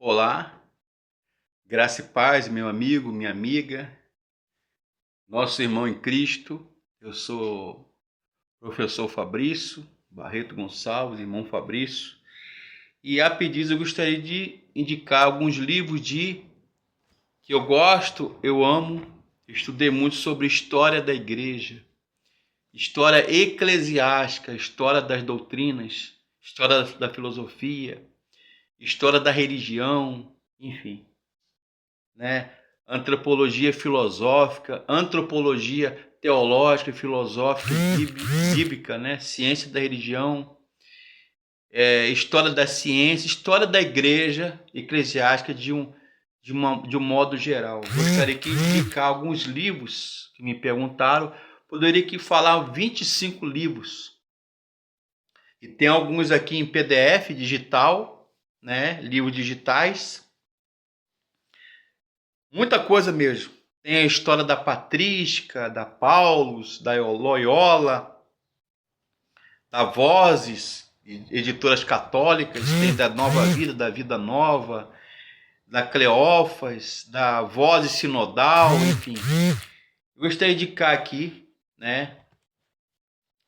Olá, graça e paz, meu amigo, minha amiga, nosso irmão em Cristo. Eu sou o professor Fabrício Barreto Gonçalves, irmão Fabrício, e a pedido eu gostaria de indicar alguns livros que eu gosto, eu amo. Estudei muito sobre história da igreja, história eclesiástica, história das doutrinas, história da filosofia, história da religião, enfim, né? Antropologia filosófica, antropologia teológica e filosófica bíblica, né? Ciência da religião, história da ciência, história da igreja eclesiástica de um modo geral. Gostaria de indicar alguns livros que me perguntaram. Poderia aqui falar 25 livros. E tem alguns aqui em PDF digital, né? Livros digitais. Muita coisa mesmo. Tem a história da patrística, da Paulus, da Loyola, da Vozes, editoras católicas, tem da Nova Vida, da Vida Nova, da Cleófas, da Vozes Sinodal, enfim. Eu gostaria de indicar aqui, né,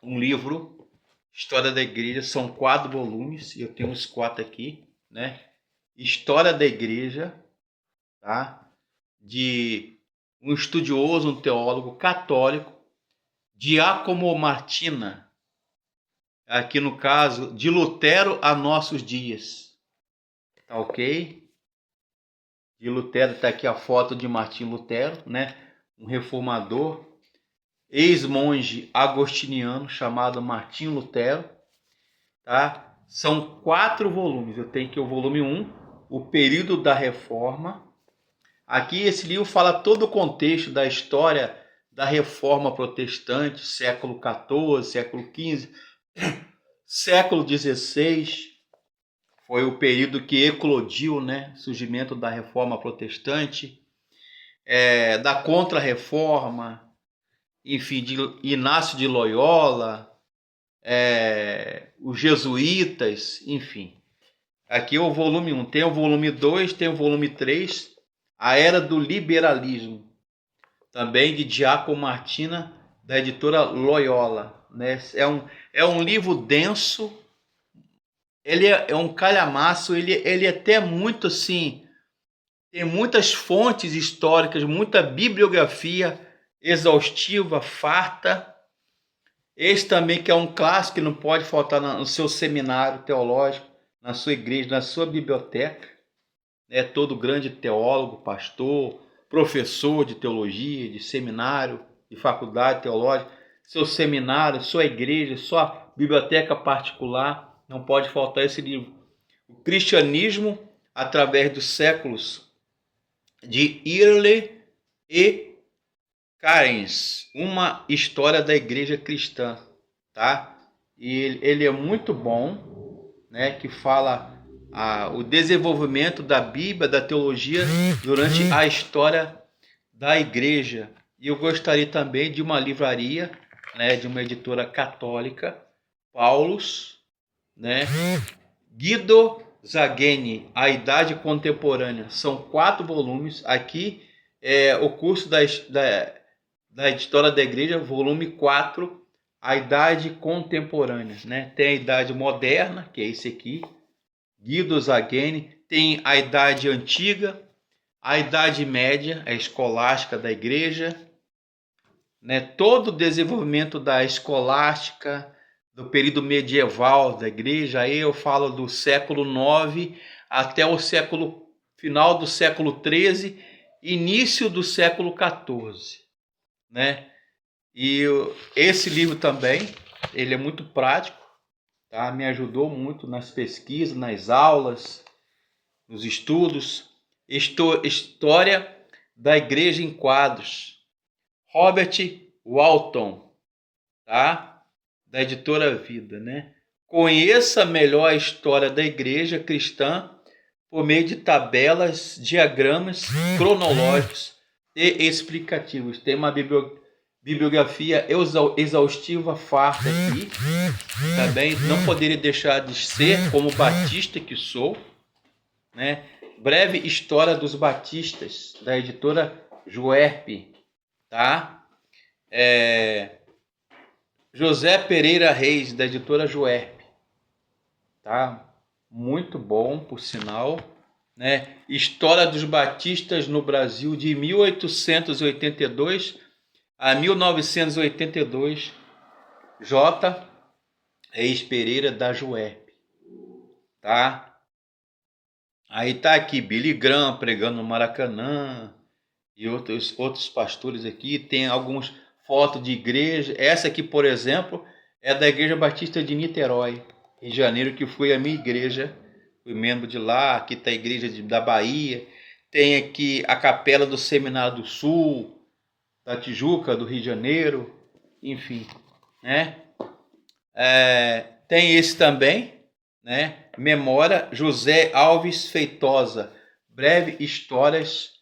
um livro, História da Igreja, são 4 volumes, e eu tenho os 4 aqui, né? História da Igreja, tá? De um estudioso, um teólogo católico, Giacomo Martina, aqui no caso, de Lutero a nossos dias. Tá ok? De Lutero, está aqui a foto de Martim Lutero, né? Um reformador, ex-monge agostiniano chamado Martim Lutero, tá? São 4 volumes. Eu tenho aqui o volume 1, o período da reforma. Aqui esse livro fala todo o contexto da história da reforma protestante, século XIV, século XV, século XVI. Foi o período que eclodiu, né, o surgimento da reforma protestante, da contra-reforma, enfim, de Inácio de Loyola, os jesuítas, enfim. Aqui é o volume 1, tem o volume 2, tem o volume 3, A Era do Liberalismo, também de Giacomo Martina, da editora Loyola, né? É um livro denso, ele é um calhamaço, ele é até muito assim, tem muitas fontes históricas, muita bibliografia exaustiva, farta. Esse também que é um clássico que não pode faltar no seu seminário teológico, na sua igreja, na sua biblioteca. Todo grande teólogo, pastor, professor de teologia, de seminário, de faculdade teológica, seu seminário, sua igreja, sua biblioteca particular, não pode faltar esse livro. O Cristianismo através dos séculos, de Earle e Cairns, uma história da igreja cristã, tá? E ele é muito bom, né? Que fala o desenvolvimento da Bíblia, da teologia durante a história da igreja. E eu gostaria também de uma livraria, né? De uma editora católica, Paulus, né? Guido Zageni, A Idade Contemporânea. São 4 volumes. Aqui é o curso da História da Igreja, volume 4, A Idade Contemporânea, né? Tem a Idade Moderna, que é esse aqui, Guido Zageni. Tem a Idade Antiga, a Idade Média, a escolástica da Igreja, né? Todo o desenvolvimento da escolástica, do período medieval da Igreja. Aí eu falo do século IX até o final do século XIII, início do século XIV. Né? E esse livro também, ele é muito prático, tá? Me ajudou muito nas pesquisas, nas aulas, nos estudos. História da Igreja em Quadros, Robert Walton, tá? Da editora Vida, né? Conheça melhor a história da igreja cristã por meio de tabelas, diagramas cronológicos e explicativos. Tem uma bibliografia exaustiva, farta aqui. Também não poderia deixar de ser, como batista que sou, né? Breve História dos Batistas, da editora Juerp, tá? José Pereira Reis, da editora Juerp, tá? Muito bom, por sinal, né? História dos Batistas no Brasil de 1882 a 1982, J. Reis Pereira, da Juerp, tá? Aí tá aqui Billy Graham pregando no Maracanã e outros pastores aqui. Tem algumas fotos de igreja. Essa aqui, por exemplo, é da Igreja Batista de Niterói, Rio de Janeiro, que foi a minha igreja. Fui membro de lá. Aqui tá a igreja da Bahia. Tem aqui a Capela do Seminário do Sul, da Tijuca, do Rio de Janeiro. Enfim, né? Tem esse também, né? Memória José Alves Feitosa, breve histórias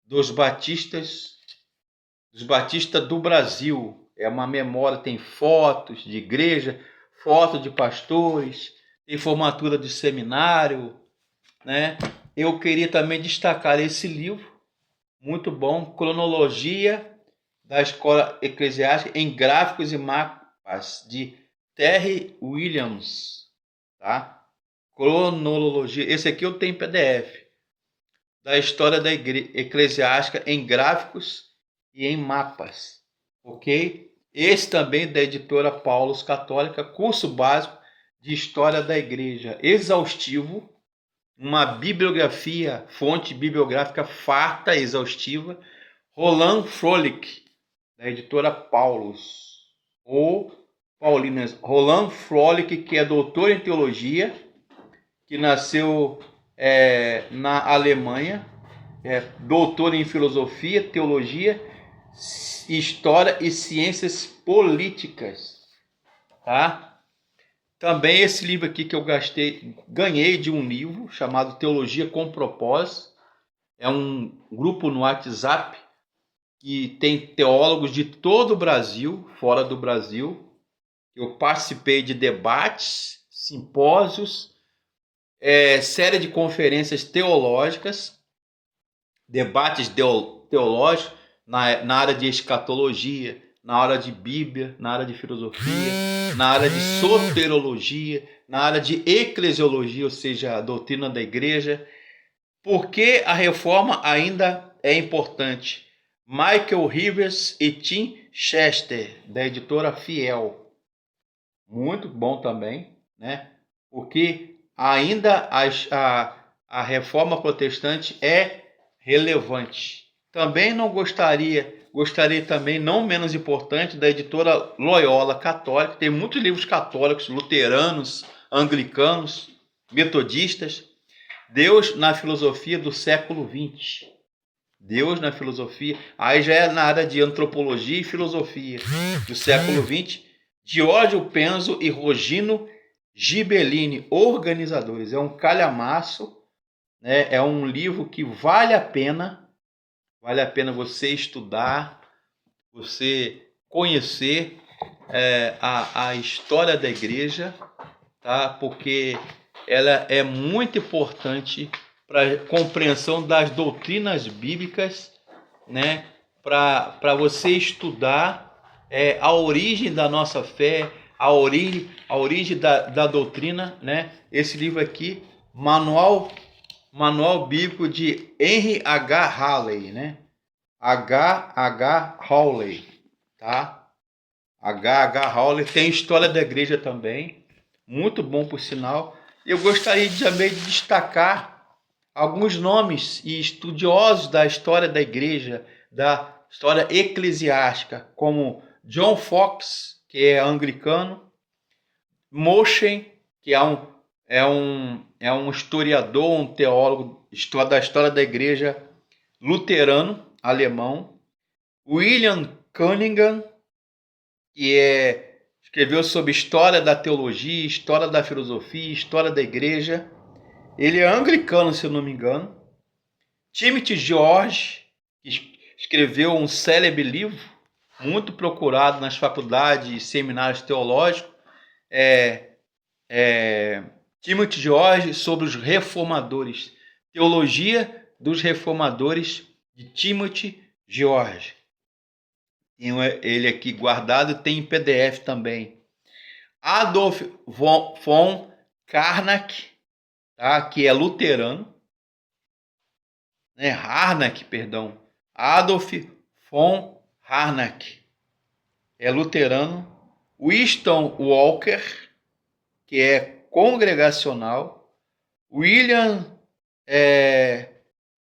dos batistas do Brasil. É uma memória, tem fotos de igreja, fotos de pastores, tem formatura de seminário, né? Eu queria também destacar esse livro, muito bom, Cronologia da Escola Eclesiástica em Gráficos e Mapas, de Terry Williams, tá? Cronologia, esse aqui eu tenho em PDF, da História da Eclesiástica em Gráficos e em Mapas, ok? Esse também da editora Paulus Católica, curso básico de História da Igreja, exaustivo, uma bibliografia, fonte bibliográfica farta, exaustiva, Roland Frolic, da editora Paulus, ou Paulinas. Roland Frolic, que é doutor em teologia, que nasceu na Alemanha, doutor em filosofia, teologia, história e ciências políticas, tá? Também esse livro aqui que eu ganhei de um livro chamado Teologia com Propósito. É um grupo no WhatsApp que tem teólogos de todo o Brasil, fora do Brasil. Eu participei de debates, simpósios, série de conferências teológicas, debates teológicos na área de escatologia, na área de Bíblia, na área de filosofia, na área de soterologia, na área de eclesiologia, ou seja, a doutrina da igreja. Por que a reforma ainda é importante? Michael Rivers e Tim Chester, da editora Fiel. Muito bom também, né? Porque ainda a reforma protestante é relevante. Também não gostaria também, não menos importante, da editora Loyola Católica. Tem muitos livros católicos, luteranos, anglicanos, metodistas. Deus na filosofia do século XX. Deus na filosofia, aí já é na área de antropologia e filosofia do século XX. Diógenes Penso e Rogino Ghibellini, organizadores. É um calhamaço, né? É um livro que vale a pena você estudar, você conhecer a história da igreja, tá? Porque ela é muito importante para a compreensão das doutrinas bíblicas, né? Para você estudar a origem da nossa fé, a origem da doutrina, né? Esse livro aqui, Manual Bíblico de Henry H. Halley, né? H. Halley, tá? H. Halley, tem História da Igreja também, muito bom por sinal. Eu gostaria também de destacar alguns nomes e estudiosos da história da igreja, da história eclesiástica, como John Fox, que é anglicano, Moschen, que é um historiador, um teólogo da história da igreja luterano, alemão, William Cunningham, que escreveu sobre história da teologia, história da filosofia, história da igreja. Ele é anglicano, se eu não me engano. Timothy George, que escreveu um célebre livro, muito procurado nas faculdades e seminários teológicos. Timothy George sobre os reformadores. Teologia dos Reformadores, de Timothy George. Tenho ele aqui guardado, tem em PDF também. Adolf von Harnack, tá? Que é luterano. Harnack, perdão. Adolf von Harnack é luterano. Winston Walker, que é congregacional. William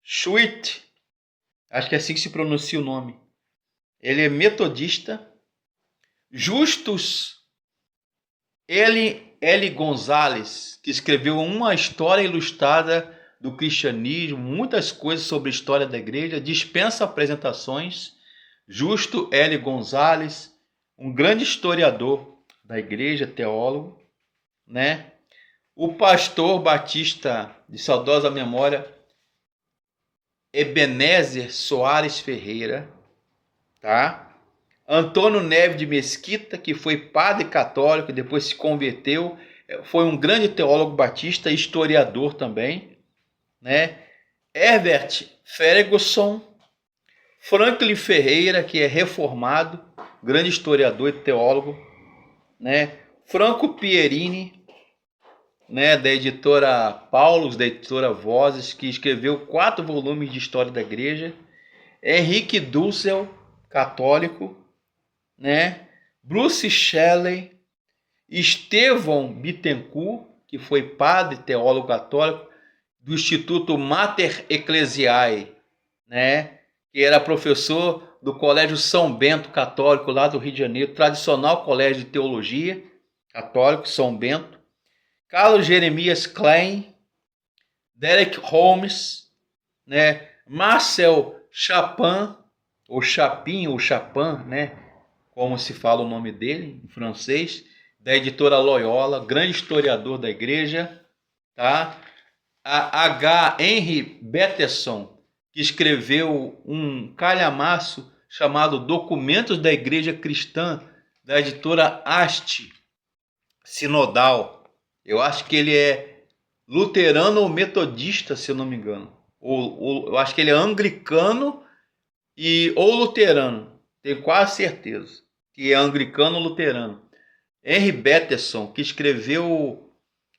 Schwitt, acho que é assim que se pronuncia o nome. Ele é metodista. Justus L. Gonzalez, que escreveu uma história ilustrada do cristianismo, muitas coisas sobre a história da igreja, dispensa apresentações. Justo L. Gonzalez, um grande historiador da igreja, teólogo, né? O pastor batista de saudosa memória, Ebenezer Soares Ferreira, tá? Antônio Neves de Mesquita, que foi padre católico e depois se converteu, foi um grande teólogo batista, historiador também, né? Herbert Ferguson, Franklin Ferreira, que é reformado, grande historiador e teólogo, né? Franco Pierini, né, da editora Paulus, da editora Vozes, que escreveu 4 volumes de história da igreja. Henrique Dussel, católico, né? Bruce Shelley, Estevão Bittencourt, que foi padre teólogo católico do Instituto Mater Ecclesiae, né? Que era professor do Colégio São Bento católico lá do Rio de Janeiro, tradicional colégio de teologia católico São Bento. Carlos Jeremias Klein, Derek Holmes, né? Marcel Chapin, ou Chapin, ou Chapin, né? Como se fala o nome dele em francês, da editora Loyola, grande historiador da igreja, tá? A H. Henry Peterson, que escreveu um calhamaço chamado Documentos da Igreja Cristã, da editora Haste, sinodal. Eu acho que ele é luterano ou metodista, se eu não me engano. Eu acho que ele é anglicano ou luterano. Tenho quase certeza que é anglicano ou luterano. Henry Peterson, que escreveu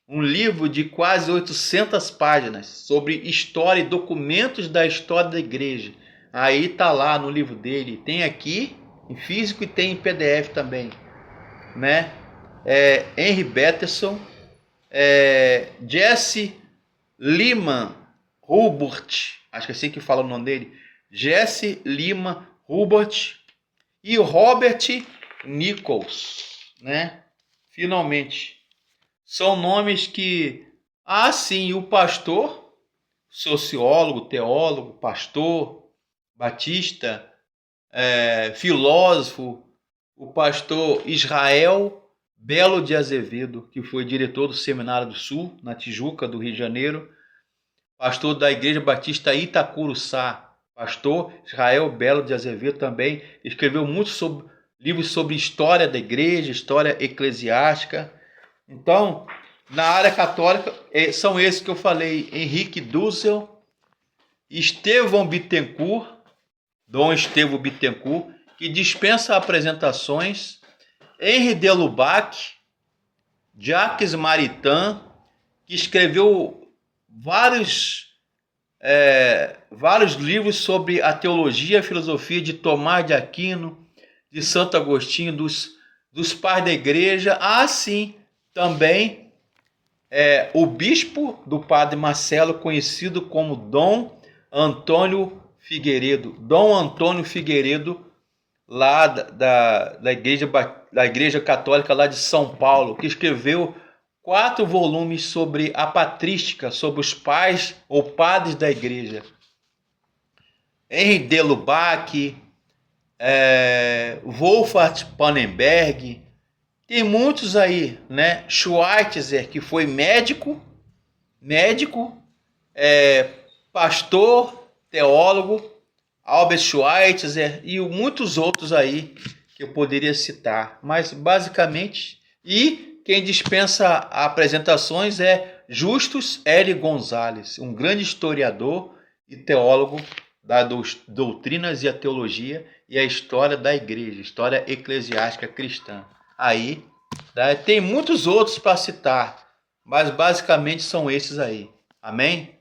um livro de quase 800 páginas sobre história e documentos da história da igreja. Aí tá lá no livro dele. Tem aqui em físico e tem em PDF também, né? Henry Peterson, Jesse Lima Hubert, acho que é assim que fala o nome dele, Jesse Lima Hubert e Robert Nichols, né? Finalmente, são nomes que, sim, o pastor, sociólogo, teólogo, pastor, batista, filósofo, o pastor Israel Belo de Azevedo, que foi diretor do Seminário do Sul, na Tijuca, do Rio de Janeiro, pastor da Igreja Batista Itacuruçá, pastor Israel Belo de Azevedo também, escreveu muitos livros sobre história da igreja, história eclesiástica. Então, na área católica, são esses que eu falei, Henrique Dussel, Estevão Bittencourt, Dom Estevão Bittencourt, que dispensa apresentações, Henri de Lubac, Jacques Maritain, que escreveu vários livros sobre a teologia e a filosofia de Tomás de Aquino, de Santo Agostinho, dos pais da igreja. Sim, também o bispo do padre Marcelo, conhecido como Dom Antônio Figueiredo. Dom Antônio Figueiredo, lá da igreja católica lá de São Paulo, que escreveu 4 volumes sobre a patrística, sobre os pais ou padres da igreja. Henri de Lubac, Wolfhard Pannenberg, tem muitos aí, né? Schweitzer, que foi médico, pastor, teólogo, Albert Schweitzer e muitos outros aí que eu poderia citar. Mas basicamente, e quem dispensa apresentações é Justus L. Gonzalez, um grande historiador e teólogo das doutrinas e a teologia e a história da igreja, história eclesiástica cristã. Aí, tem muitos outros para citar, mas basicamente são esses aí. Amém?